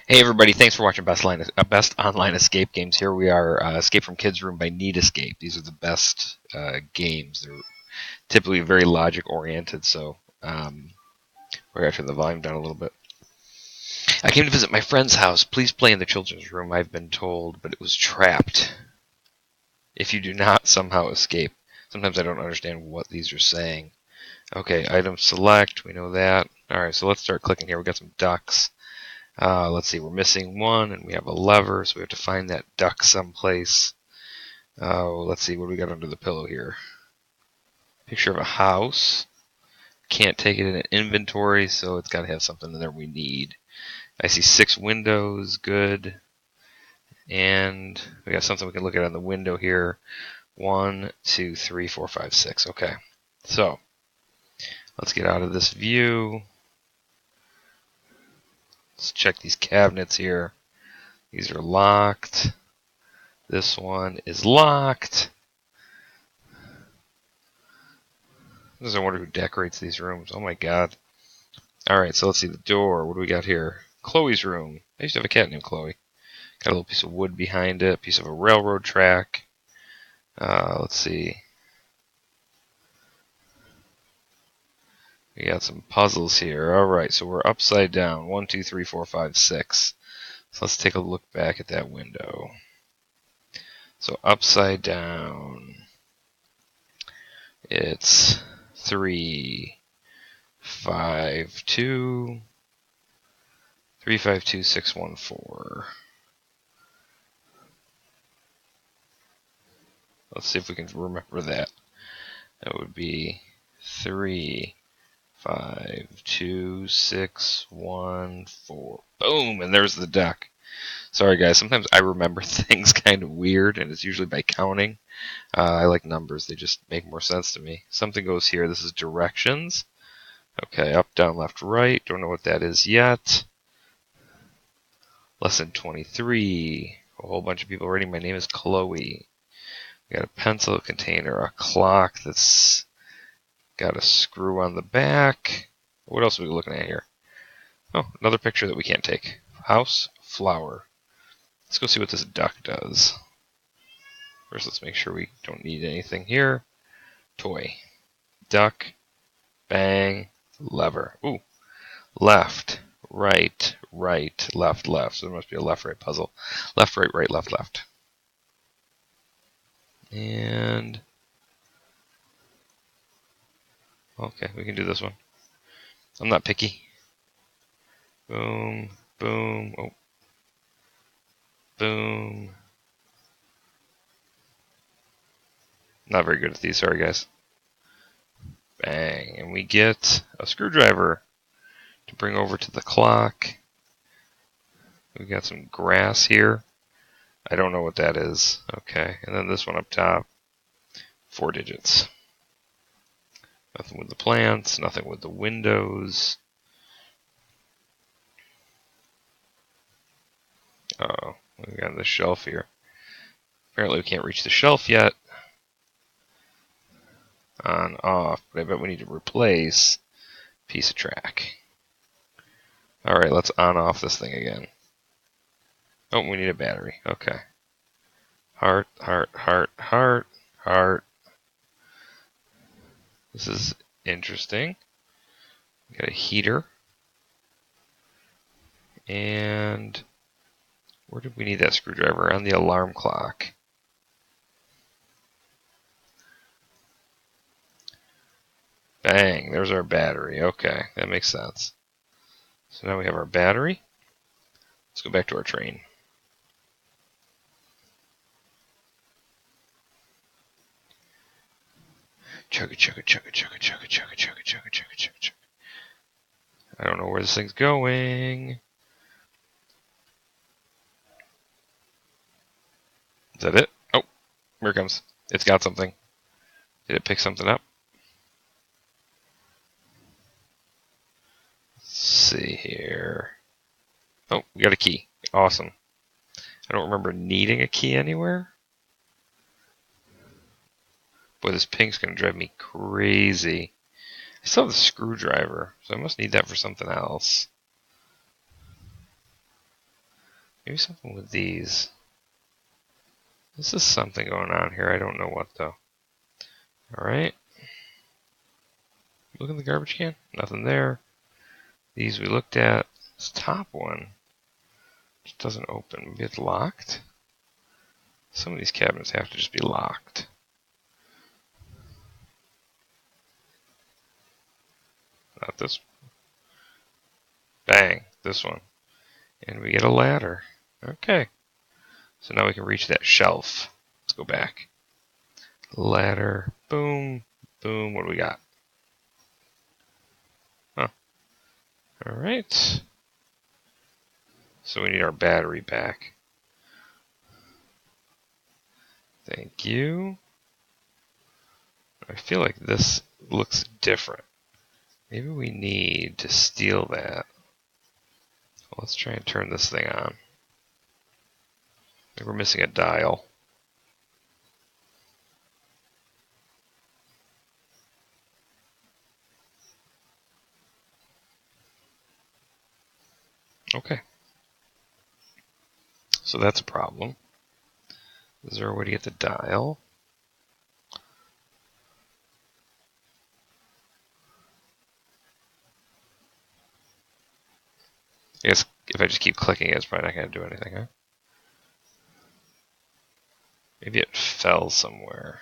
Hey everybody, thanks for watching Best Online Escape Games. Here we are, Escape from Kids Room by Need Escape. These are the best games. They're typically very logic oriented, so we're going to turn the volume down a little bit. I came to visit my friend's house. Please play in the children's room, I've been told, but it was trapped. If you do not somehow escape. Sometimes I don't understand what these are saying. Okay, item select, we know that. Alright, so let's start clicking here. We got some ducks. Let's see, we're missing one, and we have a lever, so we have to find that duck someplace. Let's see, what do we got under the pillow here? Picture of a house. Can't take it in an inventory, so it's got to have something in there we need. I see 6 windows, good. And we got something we can look at on the window here. 1, 2, 3, 4, 5, 6. Okay, so let's get out of this view. Let's check these cabinets here. These are locked. This one is locked. I wonder who decorates these rooms. Oh my god. Alright, so let's see the door. What do we got here? Chloe's room. I used to have a cat named Chloe. Got a little piece of wood behind it, piece of a railroad track. Let's see. We got some puzzles here. Alright, so we're upside down. 1, 2, 3, 4, 5, 6. So let's take a look back at that window. So upside down. It's 3, 5, 2, 3, 5, 2, 6, 1, 4. Let's see if we can remember that. That would be 3, 5, 2, 6, 1, 4. Boom! And there's the duck. Sorry, guys. Sometimes I remember things kind of weird, and it's usually by counting. I like numbers. They just make more sense to me. Something goes here. This is directions. Okay, up, down, left, right. Don't know what that is yet. Lesson 23. A whole bunch of people writing. My name is Chloe. We got a pencil container, a clock that's got a screw on the back. What else are we looking at here? Oh, another picture that we can't take. House, flower. Let's go see what this duck does. First, let's make sure we don't need anything here. Toy. Duck. Bang. Lever. Ooh. Left. Right. Right. Left. Left. So there must be a left-right puzzle. Left, right, right, left, left. And okay, we can do this one. I'm not picky. Boom, boom, oh, boom. Not very good at these, sorry guys. Bang, and we get a screwdriver to bring over to the clock. We got some grass here. I don't know what that is. Okay, and then this one up top. 4 digits. Nothing with the plants, nothing with the windows. Oh, we got the shelf here. Apparently we can't reach the shelf yet. On, off, but I bet we need to replace piece of track. Alright, let's on off this thing again. Oh, we need a battery. Okay. Heart, heart, heart, heart, heart. This is interesting. We got a heater. And where did we need that screwdriver? On the alarm clock. Bang, there's our battery. Okay, that makes sense. So now we have our battery. Let's go back to our train. Chugga chugga chugga chugga chugga chugga chugga chugga chugga chugga chugga. I don't know where this thing's going. Is that it? Oh, here it comes. It's got something. Did it pick something up? Let's see here. Oh, we got a key. Awesome. I don't remember needing a key anywhere. Boy, this pink's going to drive me crazy. I still have the screwdriver, so I must need that for something else. Maybe something with these. This is something going on here. I don't know what though. Alright. Look in the garbage can. Nothing there. These we looked at. This top one just doesn't open. Maybe it's locked? Some of these cabinets have to just be locked. Not this. Bang. This one. And we get a ladder. Okay. So now we can reach that shelf. Let's go back. Ladder. Boom. Boom. What do we got? Huh. Alright. So we need our battery back. Thank you. I feel like this looks different. Maybe we need to steal that. Well, let's try and turn this thing on. Maybe we're missing a dial. Okay. So that's a problem. Is there a way to get the dial? I guess if I just keep clicking it, it's probably not going to do anything, huh? Maybe it fell somewhere.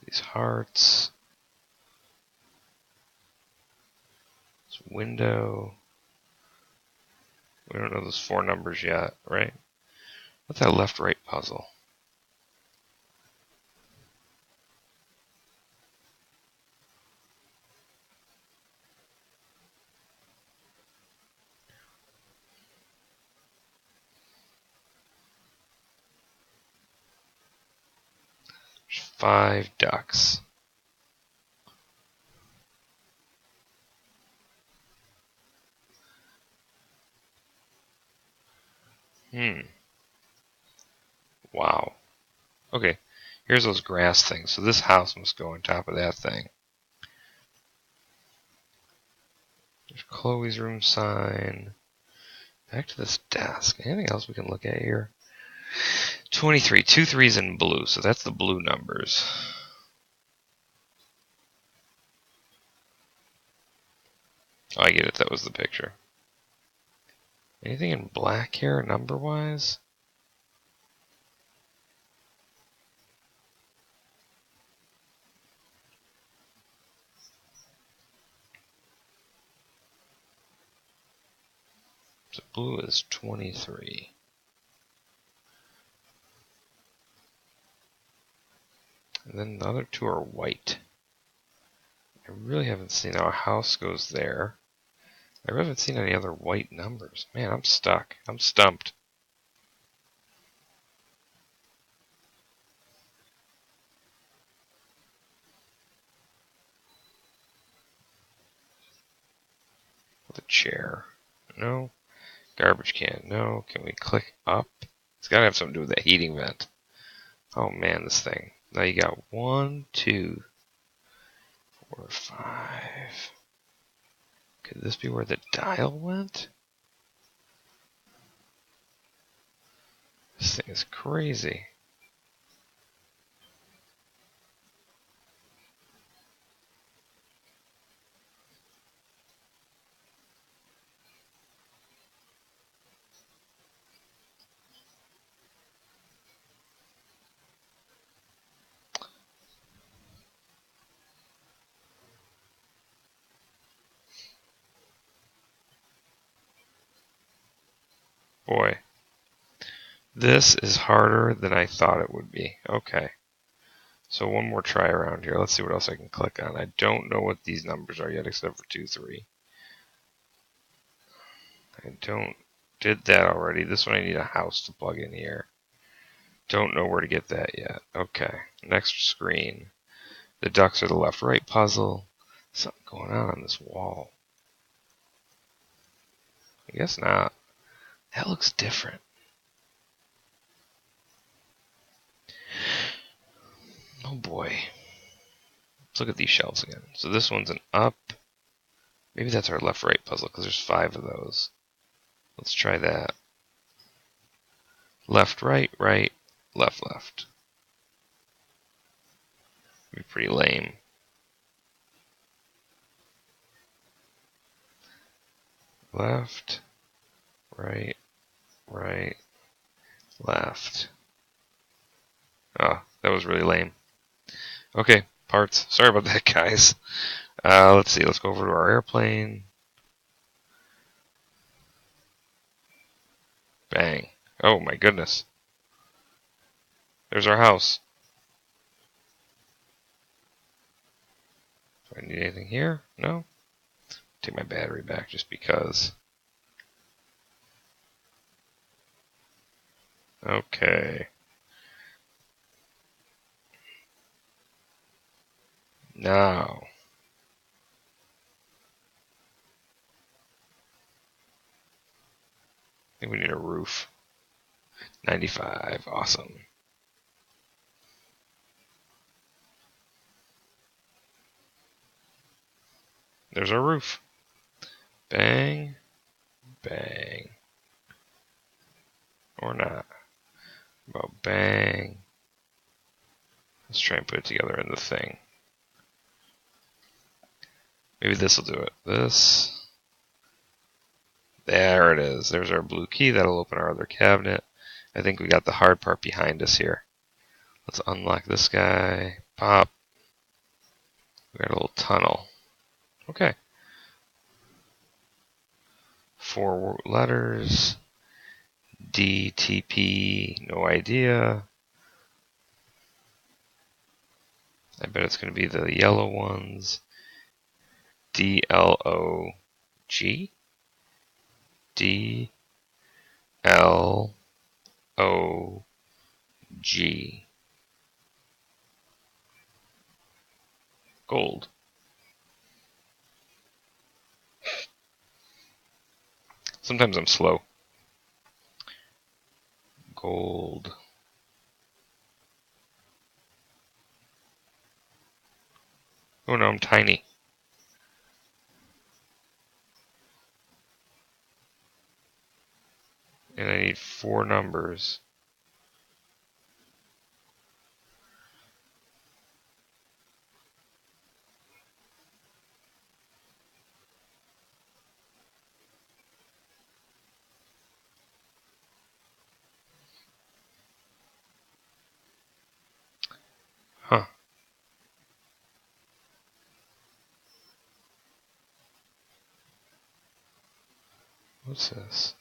These hearts. This window. We don't know those 4 numbers yet, right? What's that left-right puzzle? There's 5 ducks. Wow. Okay, here's those grass things. So this house must go on top of that thing. There's Chloe's room sign. Back to this desk. Anything else we can look at here? 23. 2 threes in blue. So that's the blue numbers. Oh, I get it. That was the picture. Anything in black here, number-wise? So blue is 23. And then the other 2 are white. I really haven't seen how a house goes there. I haven't seen any other white numbers. Man, I'm stuck. I'm stumped. The chair. No. Garbage can. No. Can we click up? It's got to have something to do with that heating vent. Oh man, this thing. Now you got 1, 2, 4, 5. Could this be where the dial went? This thing is crazy. Boy. This is harder than I thought it would be. Okay. So one more try around here. Let's see what else I can click on. I don't know what these numbers are yet except for 2, 3. Did that already. This one I need a house to plug in here. Don't know where to get that yet. Okay. Next screen. The ducks are the left-right puzzle. Something going on this wall. I guess not. That looks different. Oh boy. Let's look at these shelves again. So this one's an up. Maybe that's our left-right puzzle, because there's 5 of those. Let's try that. Left, right, right, left, left. Be pretty lame. Left, right, right, left. Oh, that was really lame. Okay, parts. Sorry about that, guys. Let's see. Let's go over to our airplane. Bang. Oh my goodness. There's our house. Do I need anything here? No? Take my battery back just because. Okay. Now. I think we need a roof. 95. Awesome. There's our roof. Bang. Bang. Or not. About bang. Let's try and put it together in the thing. Maybe this will do it. This. There it is. There's our blue key. That'll open our other cabinet. I think we got the hard part behind us here. Let's unlock this guy. Pop. We got a little tunnel. Okay. 4 letters. DTP. No idea. I bet it's going to be the yellow ones. DLOG. DLOG. Gold. Sometimes I'm slow. Gold. Oh no, I'm tiny. And I need 4 numbers. Huh. What's this?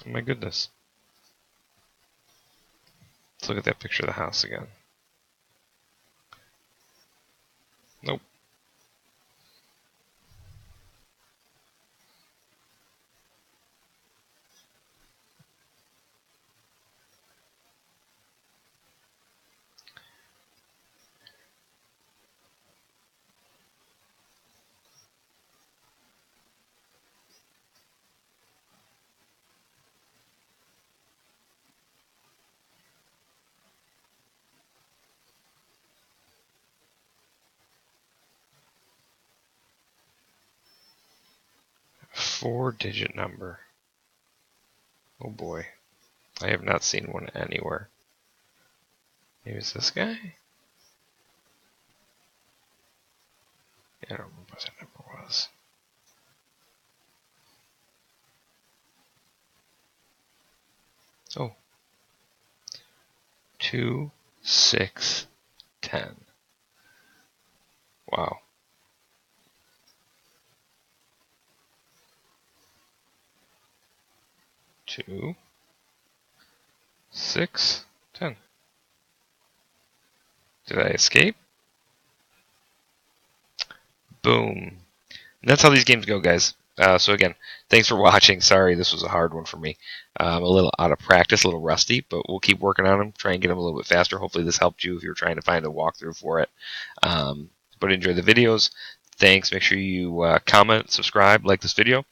Oh my goodness. Let's look at that picture of the house again. Nope. Four-digit number. Oh boy. I have not seen one anywhere. Maybe it's this guy? Yeah, I don't remember what that number was. Oh. 2, 6, 10. Wow. 2, 6, 10. Did I escape? Boom. And that's how these games go, guys. So again, thanks for watching. Sorry, this was a hard one for me. I'm a little out of practice, a little rusty, but we'll keep working on them, try and get them a little bit faster. Hopefully this helped you if you're trying to find a walkthrough for it. But enjoy the videos. Thanks. Make sure you comment, subscribe, like this video.